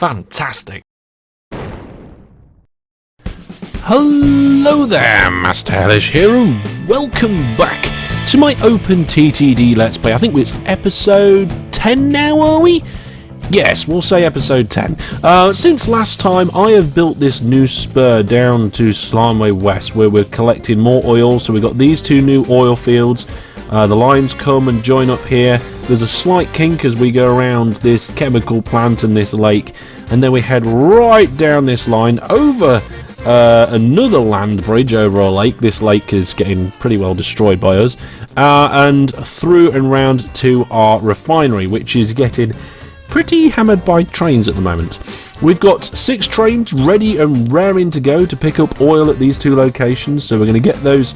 Fantastic. Hello there, Master Hellish here, and welcome back to my OpenTTD Let's Play. I think it's episode 10 now, are we? Yes, we'll say episode 10. Since last time, I have built this new spur down to Slimeway West, where we're collecting more oil. So we've got these two new oil fields. The lines come and join up here. There's a slight kink as we go around this chemical plant and this lake, and then we head right down this line over another land bridge over a lake. This lake is getting pretty well destroyed by us, and through and round to our refinery, which is getting pretty hammered by trains at the moment. We've got 6 trains ready and raring to go to pick up oil at these 2 locations, so we're going to get those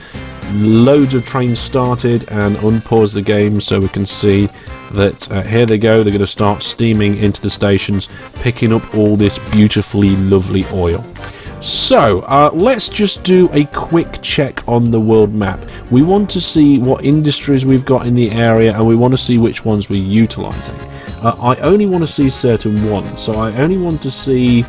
loads of trains started and unpause the game so we can see that here they go. They're going to start steaming into the stations, picking up all this beautifully lovely oil. So let's just do a quick check on the world map. We want to see what industries we've got in the area, and we want to see which ones we're utilising. I only want to see certain ones, so I only want to see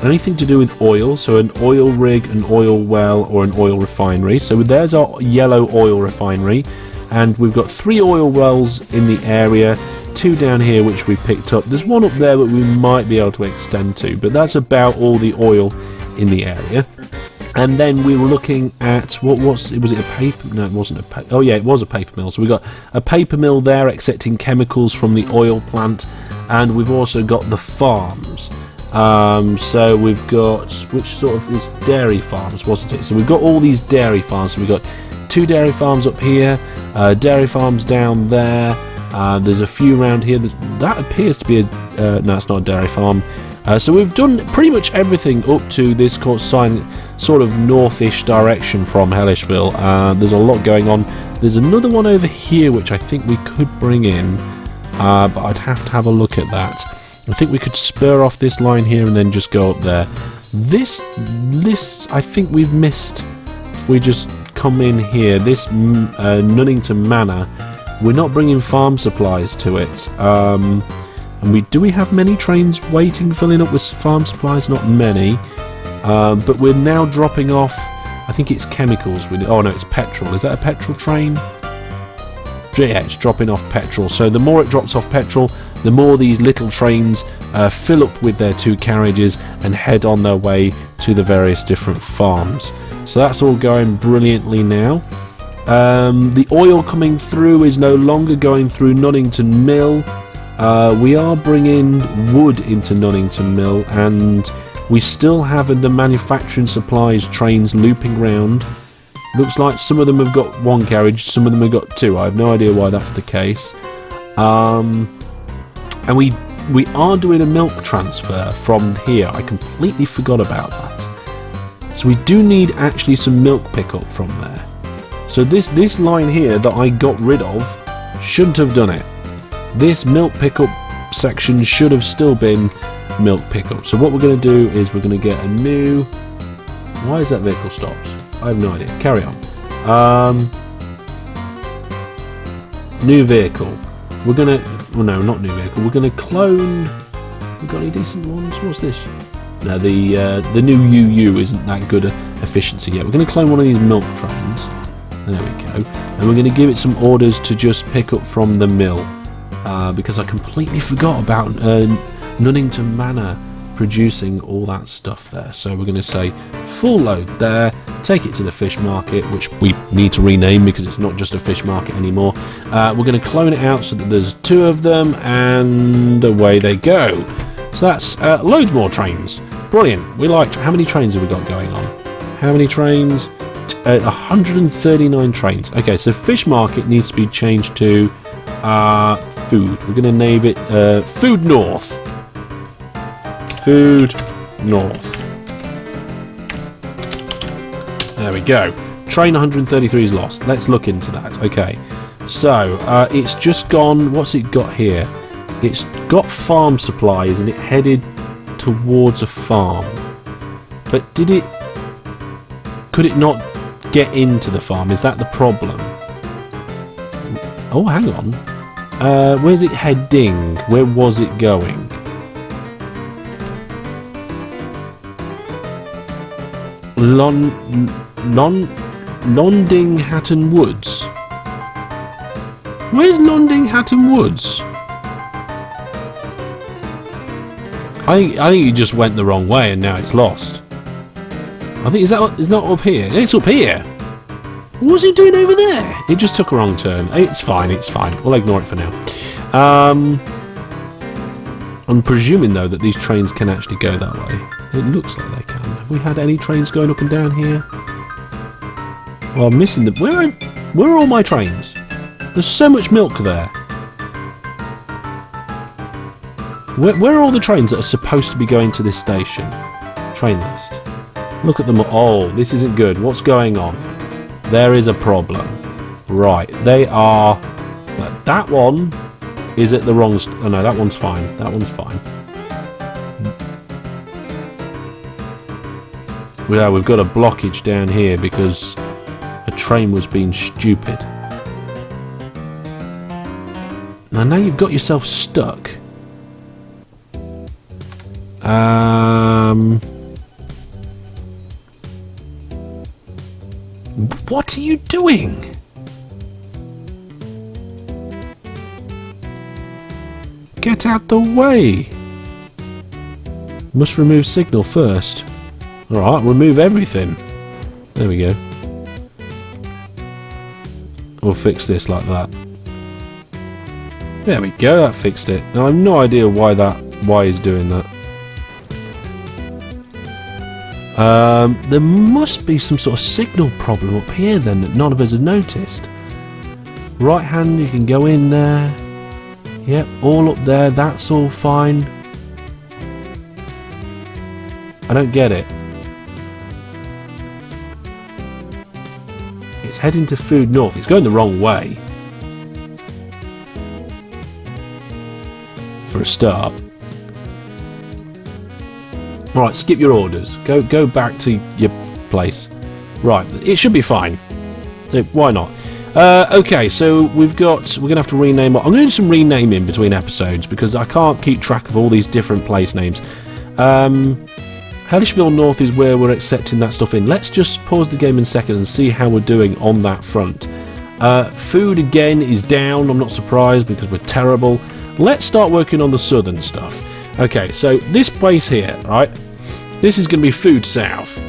anything to do with oil, so an oil rig, an oil well, or an oil refinery. So there's our yellow oil refinery, and we've got 3 oil wells in the area, 2 down here which we picked up. There's one up there that we might be able to extend to, but that's about all the oil in the area. And then we were looking at was it a paper? No, it wasn't a paper. Oh yeah, it was a paper mill. So we got a paper mill there accepting chemicals from the oil plant, and we've also got the farms. So we've got, which sort of was dairy farms, wasn't it? So we've got all these dairy farms. So we've got 2 dairy farms up here, dairy farms down there. There's a few around here. That appears to be a no, it's not a dairy farm. So we've done pretty much everything up to this sort of northish direction from Hellishville. There's a lot going on. There's another one over here which I think we could bring in, but I'd have to have a look at that. I think we could spur off this line here and then just go up there. This I think we've missed. If we just come in here, this Nunnington Manor, we're not bringing farm supplies to it. And do we have many trains waiting, filling up with farm supplies? Not many. But we're now dropping off, I think it's chemicals. Oh no, it's petrol. Is that a petrol train? Yeah, it's dropping off petrol. So the more it drops off petrol, the more these little trains fill up with their 2 carriages and head on their way to the various different farms. So that's all going brilliantly now. The oil coming through is no longer going through Nunnington Mill. We are bringing wood into Nunnington Mill, and we still have the manufacturing supplies trains looping round. Looks like some of them have got 1 carriage, some of them have got 2. I have no idea why that's the case. And we are doing a milk transfer from here. I completely forgot about that. So we do need actually some milk pickup from there. So this line here that I got rid of shouldn't have done it. This milk pickup section should have still been milk pickup. So what we're going to do is we're going to get a new... Why is that vehicle stopped? I have no idea. Carry on. New vehicle. We're going to... Well, no, not new vehicle. We're going to clone... We got any decent ones? What's this? No, the new UU isn't that good efficiency yet. We're going to clone one of these milk trains. There we go. And we're going to give it some orders to just pick up from the mill. Because I completely forgot about Nunnington Manor producing all that stuff there. So we're going to say full load there, take it to the fish market, which we need to rename because it's not just a fish market anymore. We're going to clone it out so that there's 2 of them, and away they go. So that's loads more trains. Brilliant. We like. How many trains have we got going on? How many trains? 139 trains. Okay, so fish market needs to be changed to food. We're going to name it Food North. Food North. There we go. Train 133 is lost. Let's look into that. Okay. So, it's just gone... What's it got here? It's got farm supplies and it headed towards a farm. But did it... Could it not get into the farm? Is that the problem? Oh, hang on. Where's it heading? Where was it going? Londinghatton Woods. Where's Londinghatton Woods? I think you just went the wrong way and now it's lost. I think is that up here? It's up here. What was he doing over there? It just took a wrong turn. It's fine. It's fine. We'll ignore it for now. I'm presuming though that these trains can actually go that way. It looks like they can. Have we had any trains going up and down here? Well, I'm missing them. Where are all my trains? There's so much milk there. Where are all the trains that are supposed to be going to this station? Train list. Look at them. Oh, this isn't good. What's going on? There is a problem. Right, they are... But that one is at the wrong... Oh no, that one's fine. That one's fine. Yeah, we've got a blockage down here because a train was being stupid. Now you've got yourself stuck. What are you doing? Get out the way. Must remove signal first. Alright, remove everything. There we go. We'll fix this like that. There we go, that fixed it. Now I have no idea why he's doing that. There must be some sort of signal problem up here then that none of us have noticed. Right hand, you can go in there. Yep, all up there, that's all fine. I don't get it. It's heading to Food North. It's going the wrong way. For a start. Right, skip your orders. Go back to your place. Right, it should be fine. So why not? Okay, so we're gonna have to rename. I'm gonna do some renaming between episodes because I can't keep track of all these different place names. Hellishville North is where we're accepting that stuff in. Let's just pause the game in a second and see how we're doing on that front. Food again is down. I'm not surprised because we're terrible. Let's start working on the southern stuff. Okay, so this place here, right? This is going to be Food South.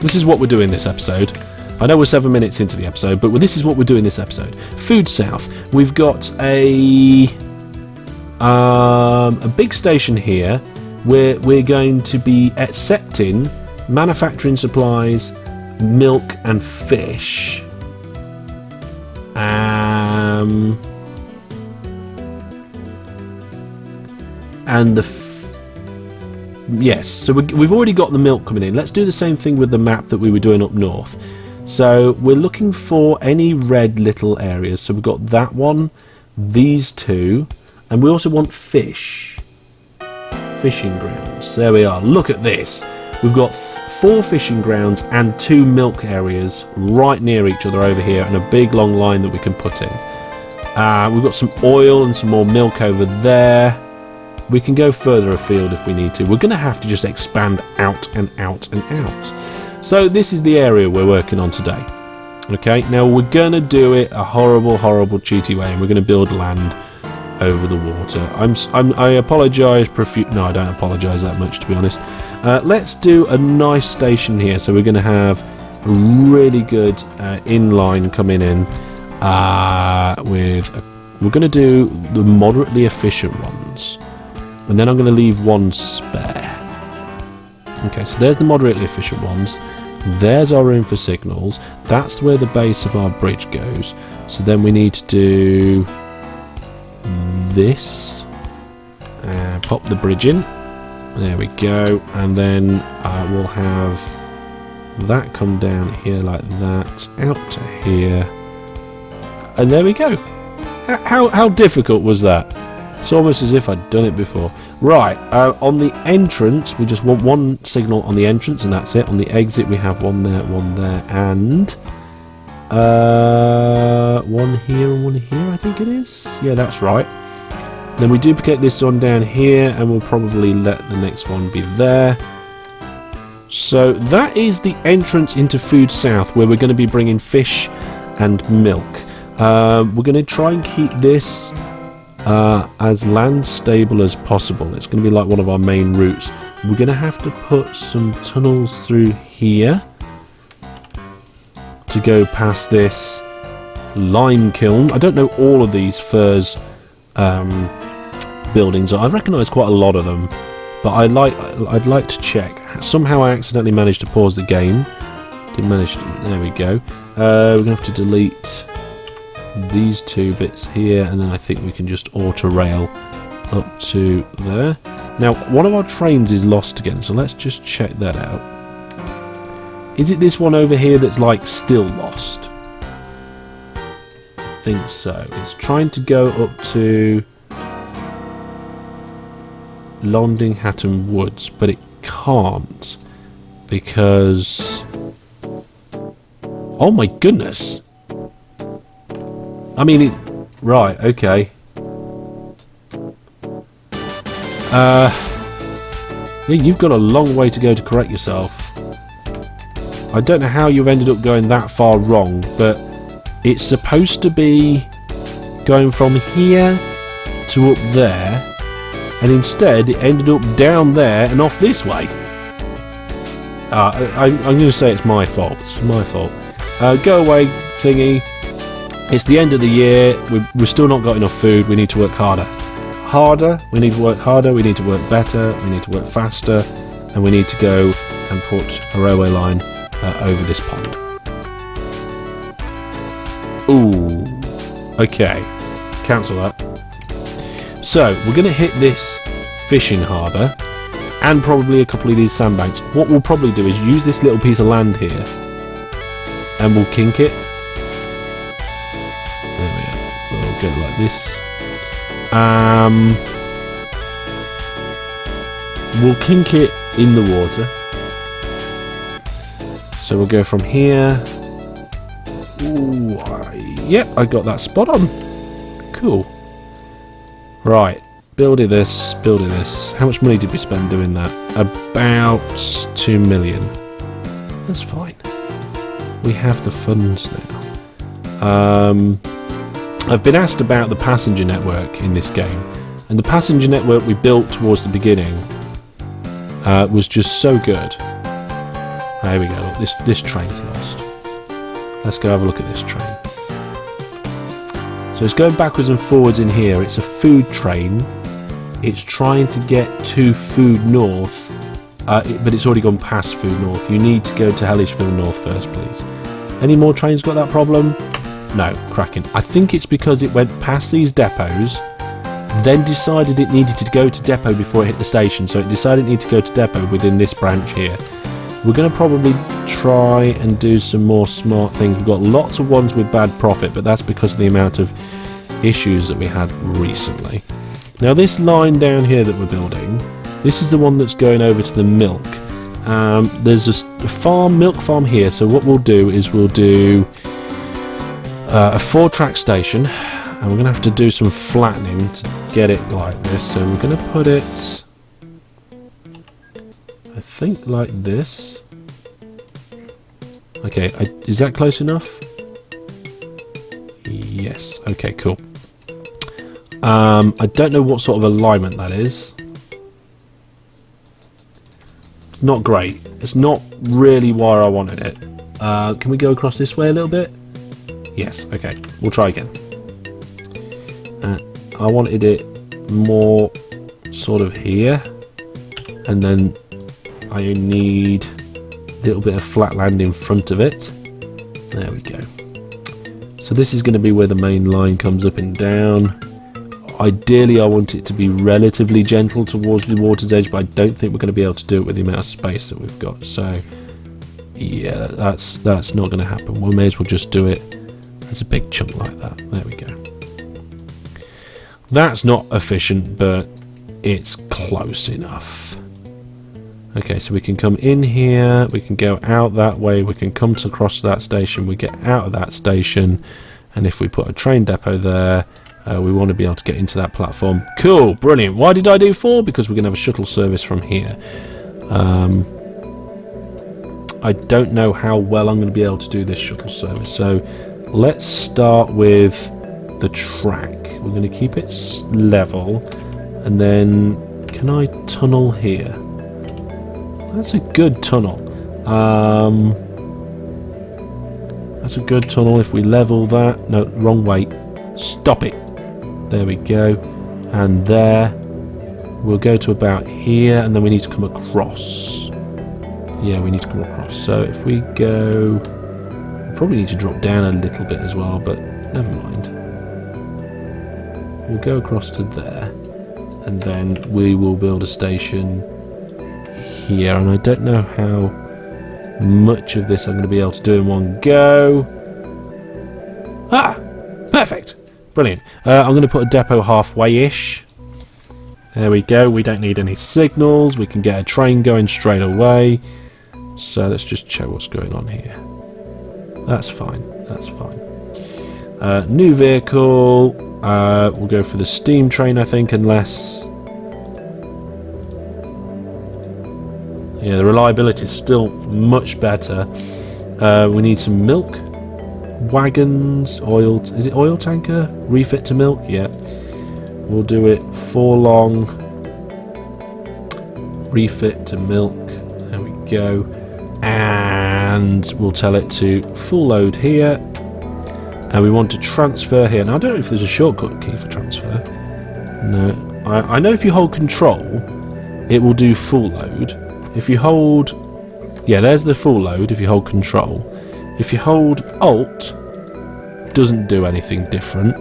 This is what we're doing this episode. I know we're 7 minutes into the episode, but this is what we're doing this episode. Food South. We've got a big station here where we're going to be accepting manufacturing supplies, milk and fish. And yes, so we've already got the milk coming in. Let's do the same thing with the map that we were doing up north. So we're looking for any red little areas. So we've got that one, these two, and we also want fish. Fishing grounds. There we are. Look at this. We've got 4 fishing grounds and 2 milk areas right near each other over here, and a big long line that we can put in. We've got some oil and some more milk over there. We can go further afield if we need to. We're going to have to just expand out and out and out. So this is the area we're working on today. Okay, now we're going to do it a horrible, horrible, cheaty way, and we're going to build land over the water. I apologise profusely. No, I don't apologise that much, to be honest. Let's do a nice station here. So we're going to have a really good inline coming in we're going to do the moderately efficient ones. And then I'm going to leave one spare. Okay, so there's the moderately efficient ones. There's our room for signals. That's where the base of our bridge goes. So then we need to do this. Pop the bridge in. There we go. And then we'll have that come down here like that. Out to here. And there we go. How difficult was that? It's almost as if I'd done it before. Right, on the entrance, we just want one signal on the entrance, and that's it. On the exit, we have one there, and one here and one here, I think it is. Yeah, that's right. Then we duplicate this one down here, and we'll probably let the next one be there. So that is the entrance into Food South, where we're going to be bringing fish and milk. We're going to try and keep this as land stable as possible. It's going to be like one of our main routes. We're going to have to put some tunnels through here to go past this lime kiln. I don't know all of these Furs buildings. I recognise quite a lot of them, but I'd like to check. Somehow I accidentally managed to pause the game. Didn't manage to, there we go. We're going to have to delete these two bits here, and then I think we can just auto rail up to there. Now, one of our trains is lost again, so let's just check that out. Is it this one over here that's like still lost? I think so. It's trying to go up to Londinghatton Woods, but it can't because... Oh my goodness! I mean, it... Right, okay. Yeah, you've got a long way to go to correct yourself. I don't know how you've ended up going that far wrong, but it's supposed to be going from here to up there, and instead it ended up down there and off this way. I'm going to say it's my fault. It's my fault. Go away, thingy. It's the end of the year. We've still not got enough food. We need to work harder. We need to work harder. We need to work better. We need to work faster. And we need to go and put a railway line over this pond. Ooh. Okay. Cancel that. So, we're going to hit this fishing harbour and probably a couple of these sandbanks. What we'll probably do is use this little piece of land here and we'll kink it. There we go. We'll go like this. We'll kink it in the water. So we'll go from here. Ooh, yep, I got that spot on. Cool. Right, building this. How much money did we spend doing that? About 2 million. That's fine. We have the funds now. I've been asked about the passenger network in this game, and the passenger network we built towards the beginning was just so good. There we go. Look, this train's lost. Let's go have a look at this train. So it's going backwards and forwards in here. It's a food train. It's trying to get to Food North, but it's already gone past Food North. You need to go to Hellishville North first, please. Any more trains got that problem? No, cracking. I think it's because it went past these depots, then decided it needed to go to depot before it hit the station, so it decided it needed to go to depot within this branch here. We're going to probably try and do some more smart things. We've got lots of ones with bad profit, but that's because of the amount of issues that we had recently. Now this line down here that we're building, this is the one that's going over to the milk. There's a milk farm here, so what we'll do is we'll do a 4-track station, and we're going to have to do some flattening to get it like this. So we're going to put it, I think, like this. Okay, is that close enough? Yes. Okay, cool. I don't know what sort of alignment that is. It's not great. It's not really where I wanted it. Can we go across this way a little bit? Yes, okay. We'll try again. I wanted it more sort of here. And then I need a little bit of flat land in front of it. There we go. So this is going to be where the main line comes up and down. Ideally I want it to be relatively gentle towards the water's edge, but I don't think we're going to be able to do it with the amount of space that we've got. So yeah, that's not going to happen. We may as well just do it as a big chunk like that. There we go. That's not efficient, but it's close enough. Okay, so we can come in here, we can go out that way, we can come across that station, we get out of that station, and if we put a train depot there, we want to be able to get into that platform. Cool, brilliant. Why did I do 4? Because we're going to have a shuttle service from here. I don't know how well I'm going to be able to do this shuttle service. So let's start with the track. We're going to keep it level, and then can I tunnel here? That's a good tunnel. That's a good tunnel. If we level that, no, wrong way. Stop it. There we go. And there. We'll go to about here, and then we need to come across. Yeah, we need to come across. So if we go, we probably need to drop down a little bit as well, but never mind. We'll go across to there, and then we will build a station here. And I don't know how much of this I'm going to be able to do in one go. Ah, perfect, brilliant. I'm going to put a depot halfway-ish. There we go. We don't need any signals. We can get a train going straight away. So let's just check what's going on here. That's fine. That's fine. New vehicle. We'll go for the steam train, I think, unless... Yeah, the reliability is still much better. We need some milk. Wagons. Oil. Is it oil tanker? Refit to milk? Yeah. We'll do it 4 long. Refit to milk. There we go. And we'll tell it to full load here. And we want to transfer here. Now, I don't know if there's a shortcut key for transfer. No. I know if you hold control, it will do full load. If you hold... Yeah, there's the full load if you hold control. If you hold alt, doesn't do anything different.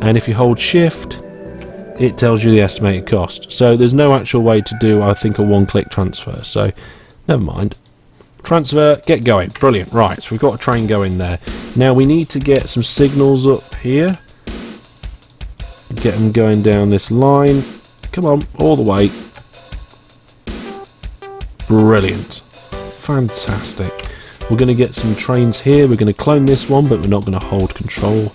And if you hold shift, it tells you the estimated cost. So there's no actual way to do, I think, a one-click transfer. So never mind. Transfer, get going. Brilliant. Right, so we've got a train going there. Now we need to get some signals up here. Get them going down this line. Come on, all the way. Brilliant. Fantastic. We're going to get some trains here. We're going to clone this one, but we're not going to hold control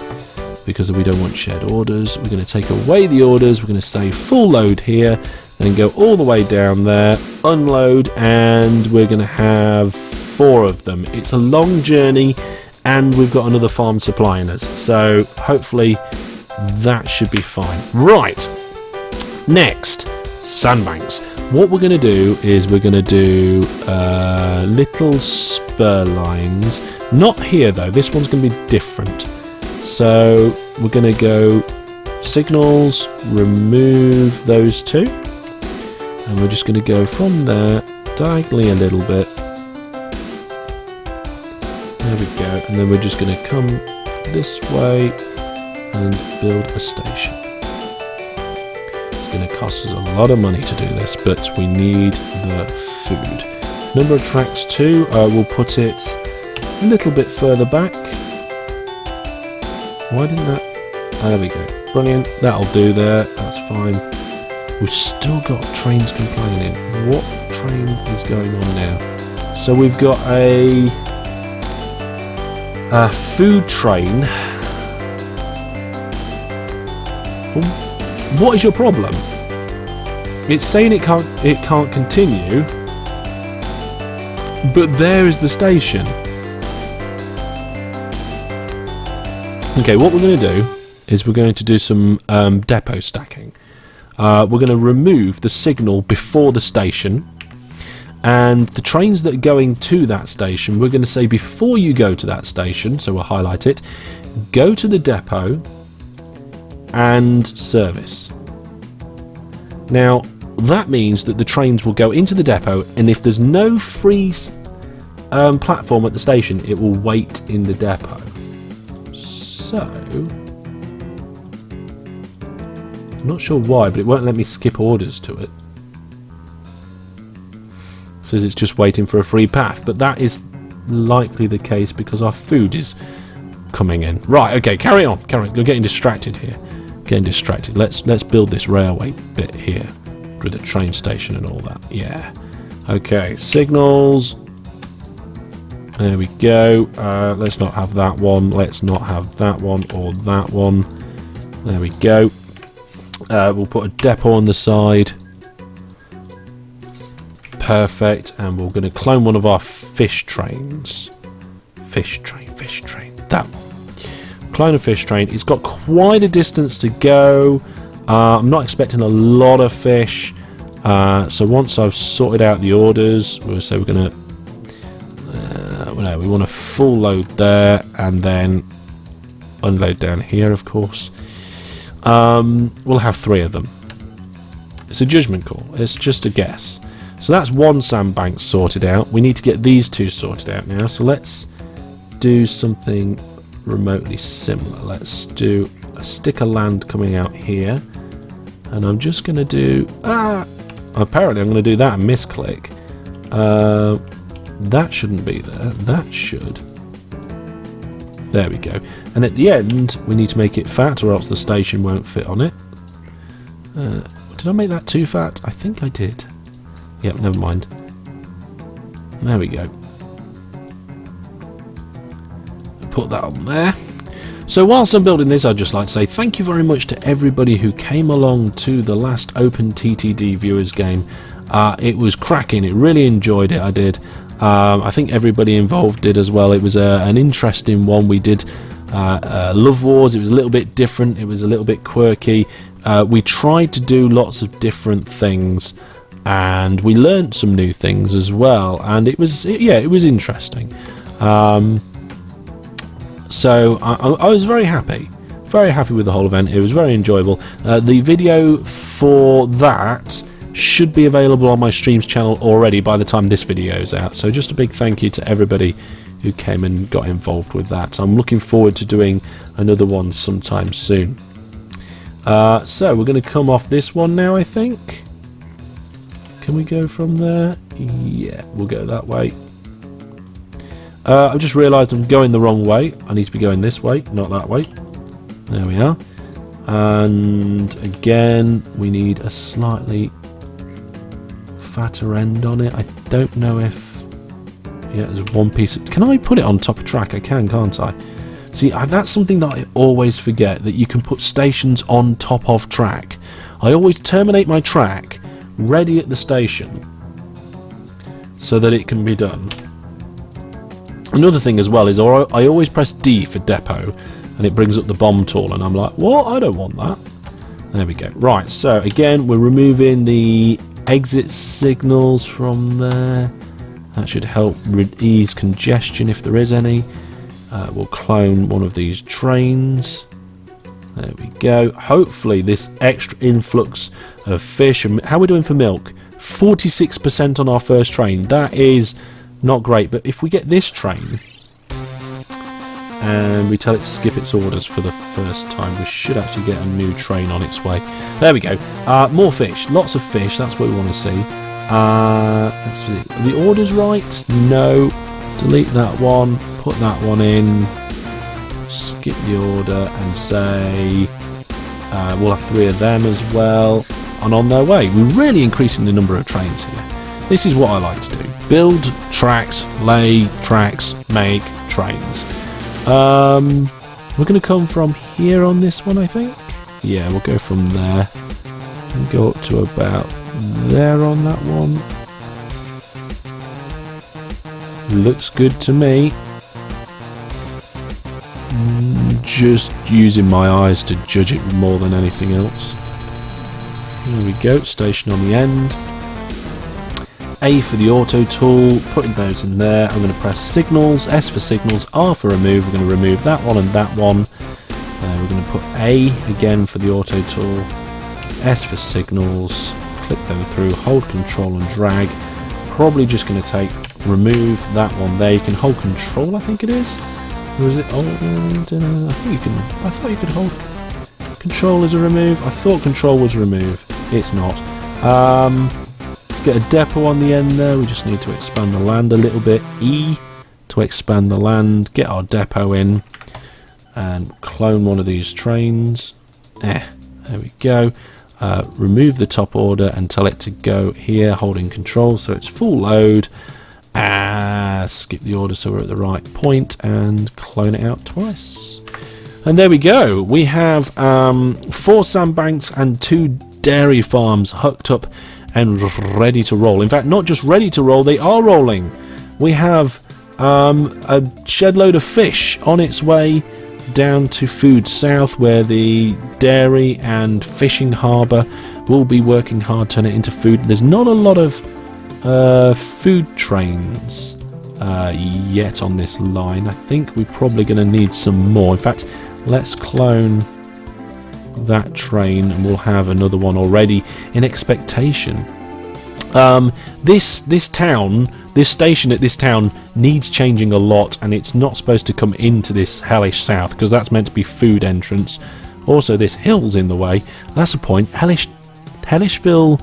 because we don't want shared orders. We're going to take away the orders. We're going to say full load here, then go all the way down there, unload, and we're going to have 4 of them. It's a long journey, and we've got another farm supplying us. So hopefully that should be fine. Right. Next, sandbanks. What we're going to do is we're going to do little spur lines. Not here though. This one's going to be different. So we're going to go signals, remove those 2, and we're just going to go from there diagonally a little bit. There we go. And then we're just going to come this way and build a station. It's going to cost us a lot of money to do this, but we need the food. Number of tracks 2, we'll put it a little bit further back. Why didn't that? There we go. Brilliant. That'll do there. That's fine. We've still got trains complaining. What train is going on now? So we've got a food train. What is your problem? It's saying it can't continue, but there is the station. Okay, what we're going to do is we're going to do some depot stacking. We're going to remove the signal before the station, and the trains that are going to that station, we're going to say before you go to that station, so we'll highlight it, go to the depot and service. Now, that means that the trains will go into the depot, and if there's no free platform at the station, it will wait in the depot. So, I'm not sure why, but it won't let me skip orders to it. It says it's just waiting for a free path, but that is likely the case because our food is coming in. Right, okay, carry on. You're getting distracted here. Getting distracted. Let's build this railway bit here with a train station and all that. Yeah. Okay, signals. There we go. Let's not have that one. Let's not have that one or that one. There we go. We'll put a depot on the side. Perfect. And we're going to clone one of our fish trains. Fish train. That one. Clone a fish train. It's got quite a distance to go. I'm not expecting a lot of fish. So once I've sorted out the orders, we'll say we're going to... we want a full load there, and then unload down here, of course. We'll have 3 of them. It's a judgment call. It's just a guess. So that's one sandbank sorted out. We need to get these 2 sorted out now. So let's do something remotely similar. Let's do a stick of land coming out here. And I'm just going to do... apparently I'm going to do that and misclick. That shouldn't be there. That should. There we go. And at the end, we need to make it fat, or else the station won't fit on it. Did I make that too fat? I think I did. Yep, never mind. There we go. Put that on there. So whilst I'm building this, I'd just like to say thank you very much to everybody who came along to the last OpenTTD viewers game. It was cracking. It really enjoyed it. I did. I think everybody involved did as well. It was an interesting one. We did Love Wars. It was a little bit different. It was a little bit quirky. We tried to do lots of different things, and we learnt some new things as well. And it was interesting. So I was very happy with the whole event. It was very enjoyable. The video for that should be available on my streams channel already by the time this video is out. So just a big thank you to everybody who came and got involved with that. I'm looking forward to doing another one sometime soon. So we're going to come off this one now, I think. Can we go from there? Yeah, we'll go that way. I've just realised I'm going the wrong way. I need to be going this way, not that way. There we are. And again, we need a slightly fatter end on it. I don't know if... Yeah, there's one piece of... Can I put it on top of track? I can, can't I? See, that's something that I always forget, that you can put stations on top of track. I always terminate my track ready at the station so that it can be done. Another thing as well is I always press D for depot, and it brings up the bomb tool, and I'm like, what? I don't want that. There we go. Right, so again, we're removing the exit signals from there. That should help ease congestion if there is any. We'll clone one of these trains. There we go. Hopefully this extra influx of fish, and how are we doing for milk? 46% on our first train. That is not great, but if we get this train and we tell it to skip its orders for the first time, we should actually get a new train on its way. There we go. More fish. Lots of fish. That's what we want to see. Let's see. Are the orders right? No. Delete that one. Put that one in. Skip the order and say we'll have 3 of them as well. And on their way. We're really increasing the number of trains here. This is what I like to do. Build tracks, lay tracks, make trains. We're going to come from here on this one, I think. Yeah, we'll go from there and go up to about there on that one. Looks good to me. Just using my eyes to judge it more than anything else. There we go, station on the end. A for the auto tool, putting those in there. I'm going to press signals, S for signals, R for remove. We're going to remove that one and that one. We're going to put A again for the auto tool, S for signals, click them through, hold control and drag. Probably just going to remove that one there. You can hold control, I think it is. Or is it hold? I think you can. I thought you could hold control as a remove. I thought control was remove. It's not. Let's get a depot on the end there. We just need to expand the land a little bit. E to expand the land. Get our depot in and clone one of these trains. There we go. Remove the top order and tell it to go here, holding control so it's full load. Skip the order so we're at the right point and clone it out twice. And there we go. We have 4 sandbanks and 2 dairy farms hooked up and ready to roll. In fact, not just ready to roll, they are rolling. We have a shed load of fish on its way down to Food South, where the dairy and fishing harbour will be working hard to turn it into food. There's not a lot of food trains yet on this line. I think we're probably going to need some more. In fact, let's clone that train and we'll have another one already in expectation. This station at this town needs changing a lot, and it's not supposed to come into this Hellish South because that's meant to be food entrance. Also, this hill's in the way. That's a point. Hellishville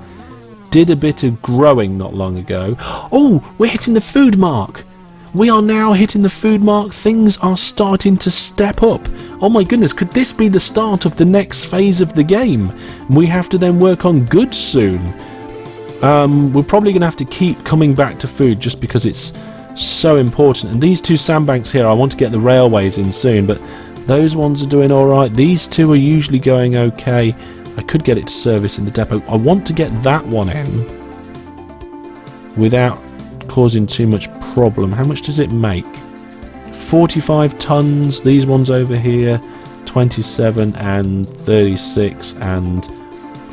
did a bit of growing not long ago. Oh, we're hitting the food mark. We are now hitting the food mark. Things are starting to step up. Oh my goodness, could this be the start of the next phase of the game? We have to then work on goods soon. We're probably going to have to keep coming back to food just because it's so important. And these two sandbanks here, I want to get the railways in soon, but those ones are doing alright. These two are usually going okay. I could get it to service in the depot. I want to get that one in without causing too much problem. How much does it make? 45 tons. These ones over here, 27 and 36 and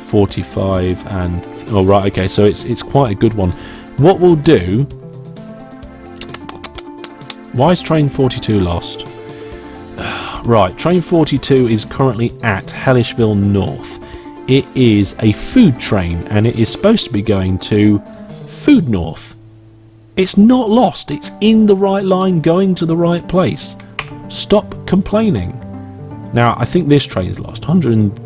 45 and... oh right, okay, so it's quite a good one. What we'll do... why is train 42 lost? Right, train 42 is currently at Hellishville North. It is a food train and it is supposed to be going to Food North. It's not lost, it's in the right line, going to the right place. Stop complaining. Now, I think this train's lost. 100 and...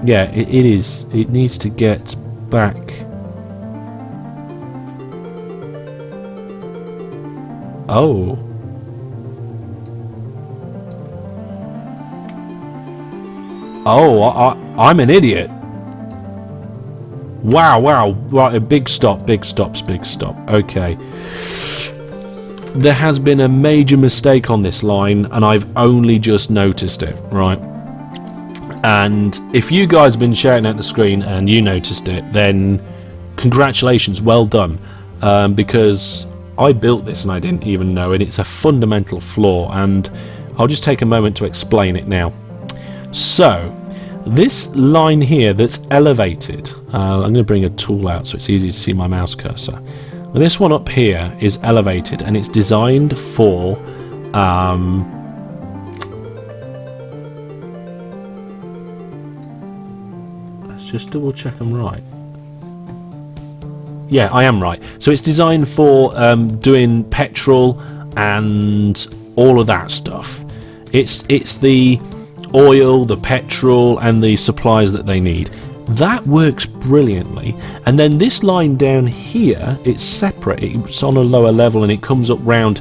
yeah, it is. It needs to get back. Oh. Oh, I'm an idiot. Wow, right, a big stop. Okay. There has been a major mistake on this line, and I've only just noticed it, right? And if you guys have been shouting at the screen and you noticed it, then congratulations, well done. Because I built this and I didn't even know it. It's a fundamental flaw, and I'll just take a moment to explain it now. So, this line here that's elevated, I'm going to bring a tool out so it's easy to see my mouse cursor. Well, this one up here is elevated and it's designed for let's just double check I'm right. Yeah, I am right. So it's designed for doing petrol and all of that stuff. It's the oil, the petrol and the supplies that they need. That works brilliantly. And then this line down here, it's separate, it's on a lower level and it comes up round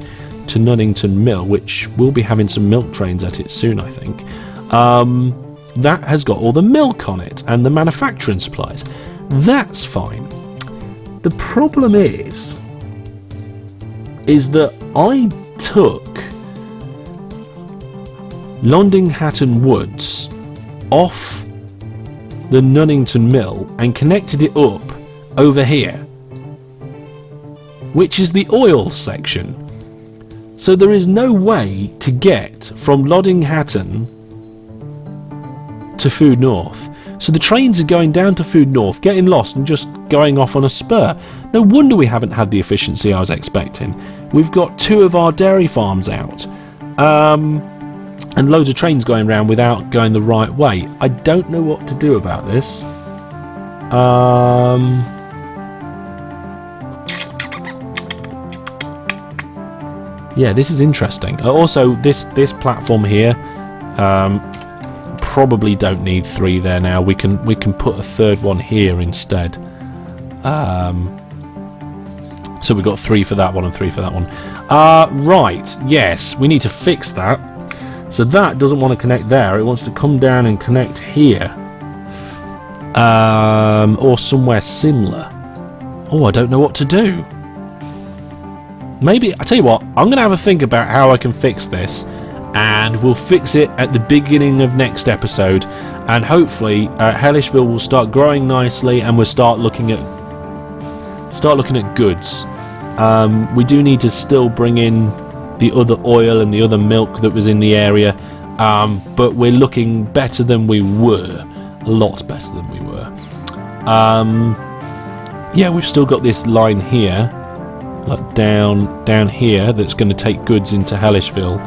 to Nunnington Mill, which will be having some milk trains at it soon, I think. That has got all the milk on it and the manufacturing supplies. That's fine. The problem is that I took London Hatton Woods off the Nunnington Mill and connected it up over here, which is the oil section. So there is no way to get from Lodding Hatton to Food North. So the trains are going down to Food North, getting lost and just going off on a spur. No wonder we haven't had the efficiency I was expecting. We've got 2 of our dairy farms out. And loads of trains going around without going the right way. I don't know what to do about this. Yeah, this is interesting. Also, this platform here, probably don't need 3 there now. We can put a third one here instead. So we've got 3 for that one and 3 for that one. Right, yes, we need to fix that. So that doesn't want to connect there. It wants to come down and connect here. Or somewhere similar. Oh, I don't know what to do. Maybe, I tell you what, I'm going to have a think about how I can fix this. And we'll fix it at the beginning of next episode. and hopefully Hellishville will start growing nicely, and we'll start looking at goods. We do need to still bring in the other oil and the other milk that was in the area, but we're looking better than we were, a lot better than we were. Yeah, we've still got this line here, like down here, that's going to take goods into Hellishville,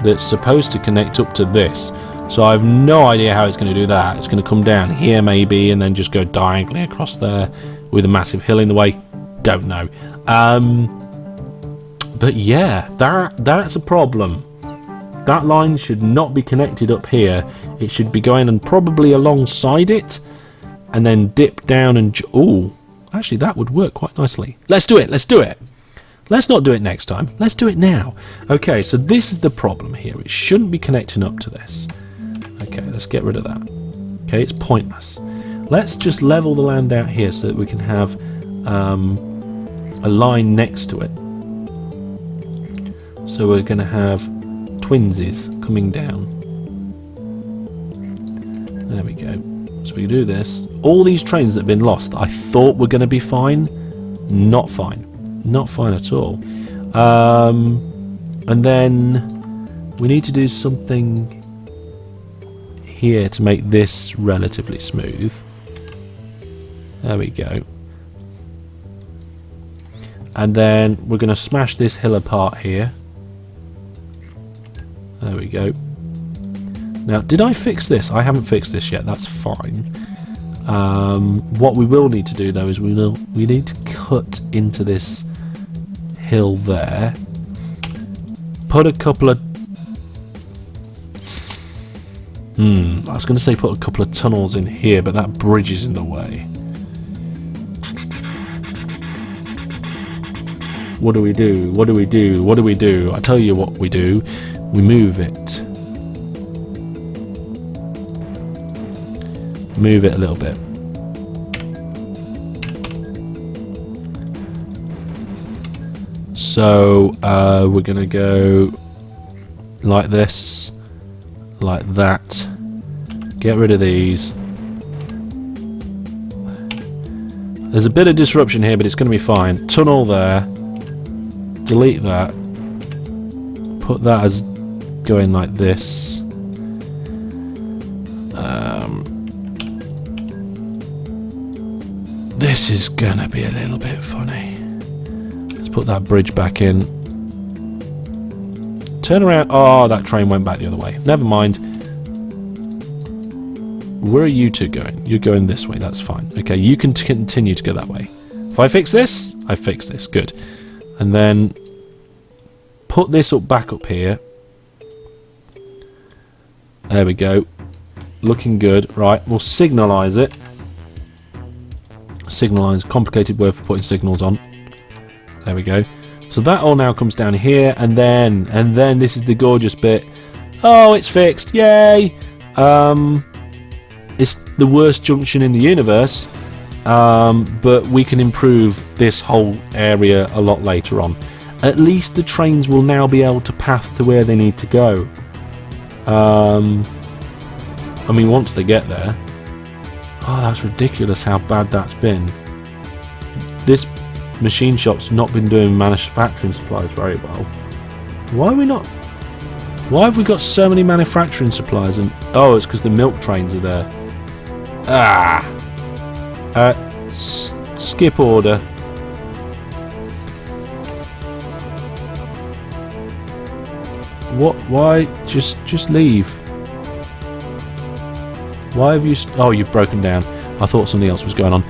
that's supposed to connect up to this. So I have no idea how it's going to do that. It's going to come down here maybe, and then just go diagonally across there with a massive hill in the way. Don't know. But yeah, that's a problem. That line should not be connected up here. It should be going and probably alongside it, and then dip down and... Oh, actually that would work quite nicely. Let's do it. Let's do it. Let's not do it next time. Let's do it now. Okay, so this is the problem here. It shouldn't be connecting up to this. Okay, let's get rid of that. Okay, it's pointless. Let's just level the land out here so that we can have a line next to it. So we're going to have twinsies coming down. There we go. So we do this. All these trains that have been lost, I thought were going to be fine. Not fine. Not fine at all. And then we need to do something here to make this relatively smooth. There we go. And then we're going to smash this hill apart here. There we go. Now, did I fix this? I haven't fixed this yet. That's fine. What we will need to do though is we need to cut into this hill there. Put a couple of... I was going to say put a couple of tunnels in here, but that bridge is in the way. What do we do? What do we do? What do we do? I tell you what we do. We move it. Move it a little bit. So we're going to go like this, like that. Get rid of these. There's a bit of disruption here, but it's going to be fine. Tunnel there. Delete that. Put that as going like this. This is gonna be a little bit funny. Let's put that bridge back in. Turn around. Oh, that train went back the other way. Never mind. Where are you two going? You're going this way. That's fine. Okay, you can continue to go that way. If I fix this, I fix this. Good. And then put this back up here. There we go. Looking good. Right, we'll signalise it. Signalise, complicated word for putting signals on. There we go. So that all now comes down here, and then this is the gorgeous bit. Oh, it's fixed! Yay! It's the worst junction in the universe, but we can improve this whole area a lot later on. At least the trains will now be able to path to where they need to go. I mean, once they get there. Oh, that's ridiculous how bad that's been. This machine shop's not been doing manufacturing supplies very well. Why are we not? Why have we got so many manufacturing supplies? And oh, it's because the milk trains are there. Ah. Skip order. What? Why? Just leave. Why have you... Oh, you've broken down. I thought something else was going on.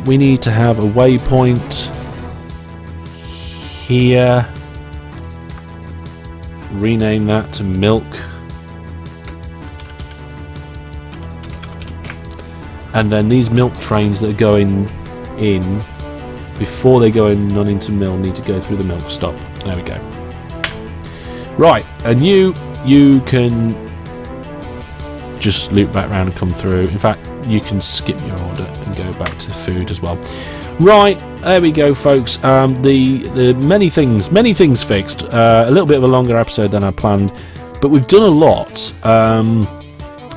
We need to have a waypoint here. Rename that to milk. And then these milk trains that are going in, before they go in on into mill, need to go through the milk stop. There we go. Right, and you can just loop back around and come through. In fact, you can skip your order and go back to food as well. Right, there we go, folks. The many things fixed. A little bit of a longer episode than I planned, but we've done a lot.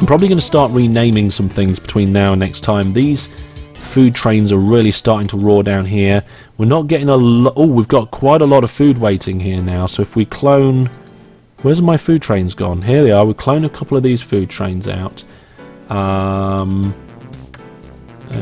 I'm probably going to start renaming some things between now and next time. These food trains are really starting to roar down here. We're not getting a lot. Oh, we've got quite a lot of food waiting here now. So if we clone... Where's my food trains gone? Here they are. We'll clone a couple of these food trains out. There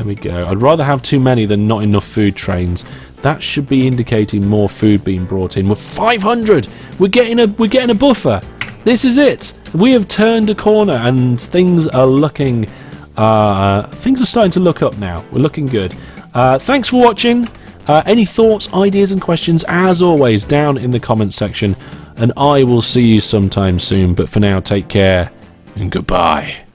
we go. I'd rather have too many than not enough food trains. That should be indicating more food being brought in. We're 500. We're getting a buffer. This is it. We have turned a corner, and things are looking. Things are starting to look up now. We're looking good. Thanks for watching. Any thoughts, ideas, and questions, as always, down in the comments section. And I will see you sometime soon. But for now, take care and goodbye.